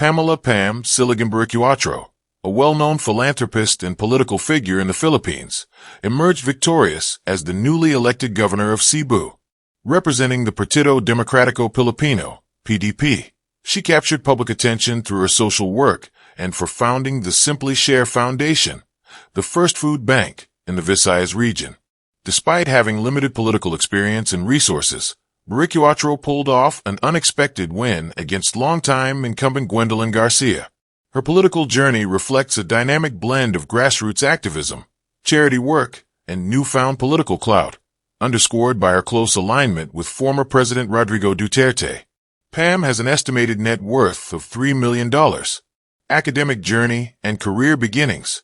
Pamela Pam Silagan Baricuatro, a well-known philanthropist and political figure in the Philippines, emerged victorious as the newly elected governor of Cebu. Representing the Partido Demokratiko Pilipino, PDP, she captured public attention through her social work and for founding the Simply Share Foundation, the first food bank in the Visayas region. Despite having limited political experience and resources, Baricuatro pulled off an unexpected win against longtime incumbent Gwendolyn Garcia. Her political journey reflects a dynamic blend of grassroots activism, charity work, and newfound political clout, underscored by her close alignment with former President Rodrigo Duterte. Pam has an estimated net worth of $3 million. Academic journey and career beginnings.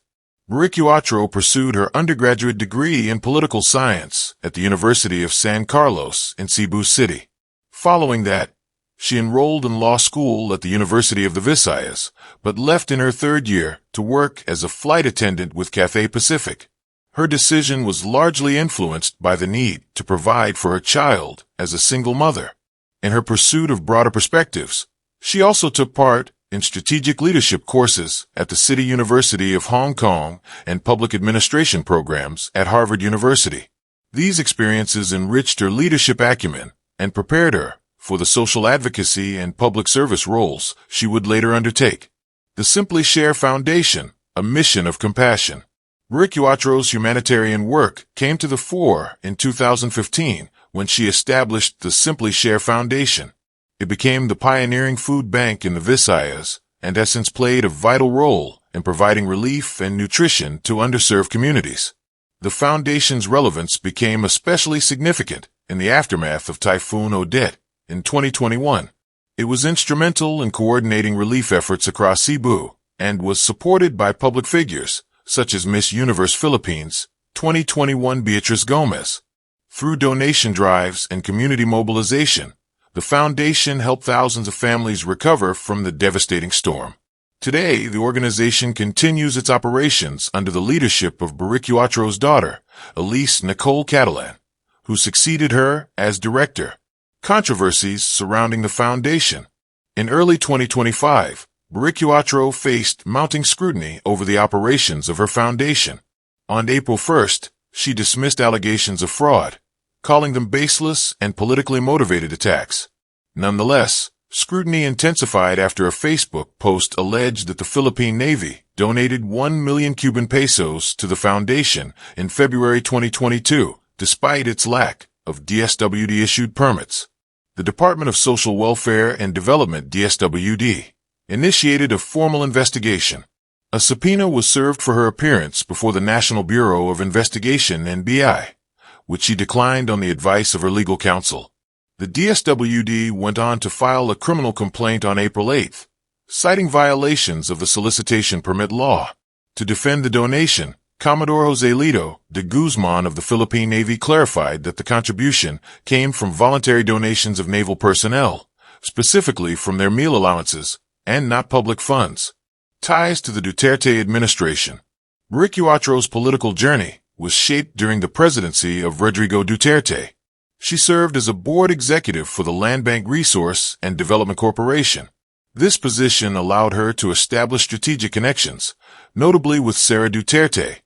Baricuatro pursued her undergraduate degree in political science at the University of San Carlos in Cebu City. Following that, she enrolled in law school at the University of the Visayas, but left in her third year to work as a flight attendant with Cathay Pacific. Her decision was largely influenced by the need to provide for her child as a single mother. In her pursuit of broader perspectives, she also took part in strategic leadership courses at the City University of Hong Kong and public administration programs at Harvard University. These experiences enriched her leadership acumen and prepared her for the social advocacy and public service roles she would later undertake. The Simply Share Foundation, a mission of compassion. Baricuatro's humanitarian work came to the fore in 2015 when she established the Simply Share Foundation. It became the pioneering food bank in the Visayas and has since played a vital role in providing relief and nutrition to underserved communities. The foundation's relevance became especially significant in the aftermath of Typhoon Odette in 2021. It was instrumental in coordinating relief efforts across Cebu and was supported by public figures such as Miss Universe Philippines 2021 Beatrice Gomez. Through donation drives and community mobilization, the foundation helped thousands of families recover from the devastating storm. Today, the organization continues its operations under the leadership of Baricuatro's daughter, Elise Nicole Catalan, who succeeded her as director. Controversies surrounding the foundation. In early 2025, Baricuatro faced mounting scrutiny over the operations of her foundation. On April 1st, she dismissed allegations of fraud, calling them baseless and politically motivated attacks. Nonetheless, scrutiny intensified after a Facebook post alleged that the Philippine Navy donated 1 million Cuban pesos to the foundation in February 2022, despite its lack of DSWD-issued permits. The Department of Social Welfare and Development DSWD initiated a formal investigation. A subpoena was served for her appearance before the National Bureau of Investigation (NBI), which she declined on the advice of her legal counsel. The DSWD went on to file a criminal complaint on April 8, citing violations of the solicitation permit law. To defend the donation, Commodore Joselito de Guzman of the Philippine Navy clarified that the contribution came from voluntary donations of naval personnel, specifically from their meal allowances, and not public funds. Ties to the Duterte administration. Baricuatro's political journey was shaped during the presidency of Rodrigo Duterte. She served as a board executive for the Land Bank Resource and Development Corporation. This position allowed her to establish strategic connections, notably with Sara Duterte,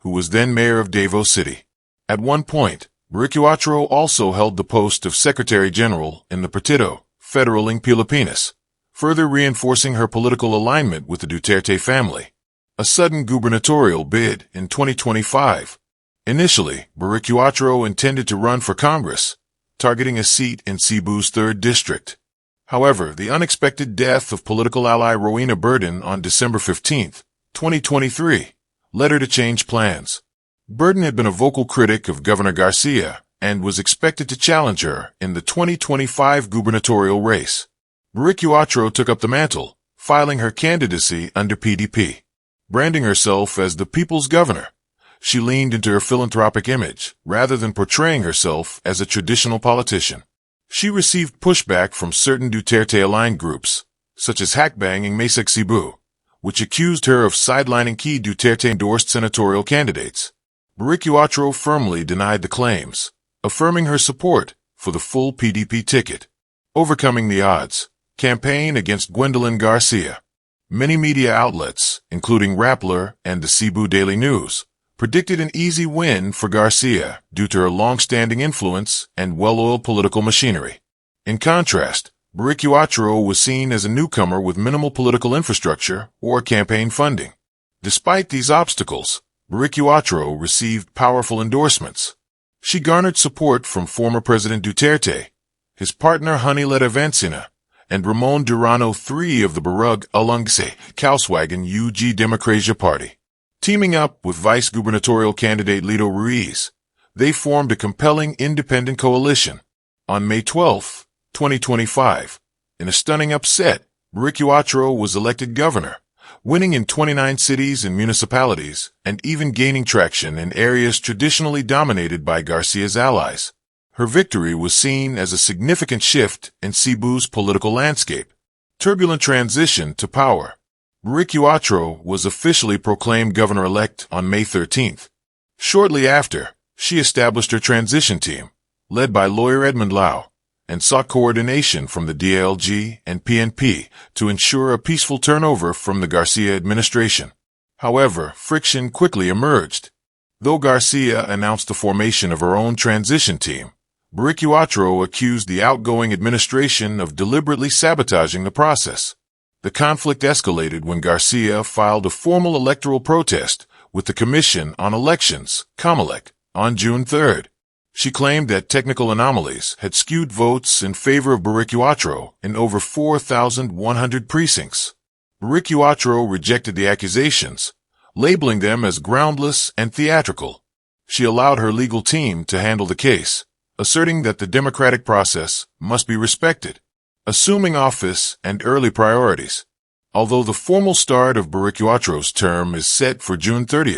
who was then mayor of Davao City. At one point, Baricuatro also held the post of Secretary General in the Partido Federal Pilipinas, further reinforcing her political alignment with the Duterte family. A sudden gubernatorial bid in 2025. Initially, Baricuatro intended to run for Congress, targeting a seat in Cebu's 3rd District. However, the unexpected death of political ally Rowena Burden on December 15, 2023, led her to change plans. Burden had been a vocal critic of Governor Garcia and was expected to challenge her in the 2025 gubernatorial race. Baricuatro took up the mantle, filing her candidacy under PDP. Branding herself as the people's governor, she leaned into her philanthropic image rather than portraying herself as a traditional politician. She received pushback from certain Duterte-aligned groups, such as Hakbanging Masag Cebu, which accused her of sidelining key Duterte-endorsed senatorial candidates. Baricuatro firmly denied the claims, affirming her support for the full PDP ticket. Overcoming the odds. campaign against Gwendolyn Garcia. Many media outlets, including Rappler and the Cebu Daily News, predicted an easy win for Garcia due to her long-standing influence and well-oiled political machinery. In contrast, Baricuatro was seen as a newcomer with minimal political infrastructure or campaign funding. Despite these obstacles, Baricuatro received powerful endorsements. She garnered support from former President Duterte, his partner Honeylet Avancina, and Ramon Durano III of the Barug Alungse Kauswagan UG Democracia Party. Teaming up with vice-gubernatorial candidate Lito Ruiz, they formed a compelling independent coalition. On May 12, 2025, in a stunning upset, Baricuatro was elected governor, winning in 29 cities and municipalities and even gaining traction in areas traditionally dominated by Garcia's allies. Her victory was seen as a significant shift in Cebu's political landscape. Turbulent transition to power. Baricuatro was officially proclaimed governor-elect on May 13. Shortly after, she established her transition team, led by lawyer Edmund Lau, and sought coordination from the DLG and PNP to ensure a peaceful turnover from the Garcia administration. However, friction quickly emerged. Though Garcia announced the formation of her own transition team, Baricuatro accused the outgoing administration of deliberately sabotaging the process. The conflict escalated when Garcia filed a formal electoral protest with the Commission on Elections, COMELEC, on June 3. She claimed that technical anomalies had skewed votes in favor of Baricuatro in over 4,100 precincts. Baricuatro rejected the accusations, labeling them as groundless and theatrical. She allowed her legal team to handle the case, asserting that the democratic process must be respected. Assuming office and early priorities. Although the formal start of Baricuatro's term is set for June 30,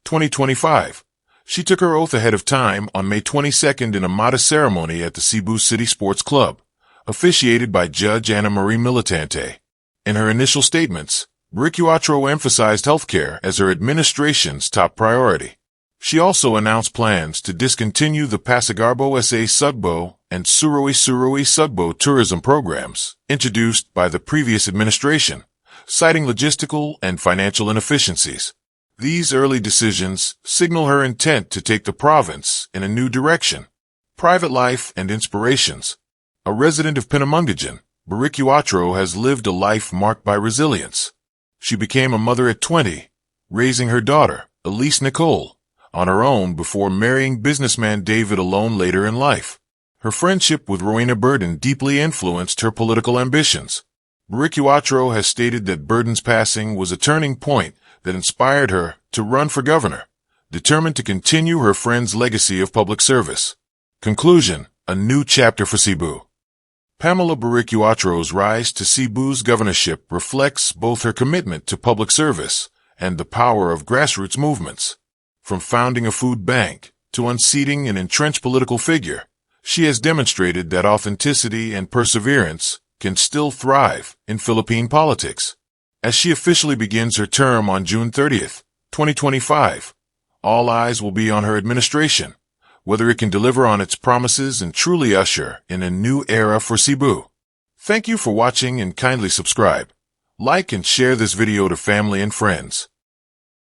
2025, she took her oath ahead of time on May 22 in a modest ceremony at the Cebu City Sports Club, officiated by Judge Ana Marie Militante. In her initial statements, Baricuatro emphasized healthcare as her administration's top priority. She also announced plans to discontinue the Pasigarbo SA Sugbo and Suroy Sugbo tourism programs introduced by the previous administration, citing logistical and financial inefficiencies. These early decisions signal her intent to take the province in a new direction. Private life and inspirations. A resident of Pinamungajan, Baricuatro has lived a life marked by resilience. She became a mother at 20, raising her daughter, Elise Nicole, on her own before marrying businessman David alone later in life. Her friendship with Rowena Burden deeply influenced her political ambitions. Baricuatro has stated that Burden's passing was a turning point that inspired her to run for governor, determined to continue her friend's legacy of public service. Conclusion: a new chapter for Cebu. Pamela Baricuatro's rise to Cebu's governorship reflects both her commitment to public service and the power of grassroots movements. From founding a food bank to unseating an entrenched political figure, she has demonstrated that authenticity and perseverance can still thrive in Philippine politics. As she officially begins her term on June 30, 2025, all eyes will be on her administration, whether it can deliver on its promises and truly usher in a new era for Cebu. Thank you for watching and kindly subscribe, like and share this video to family and friends.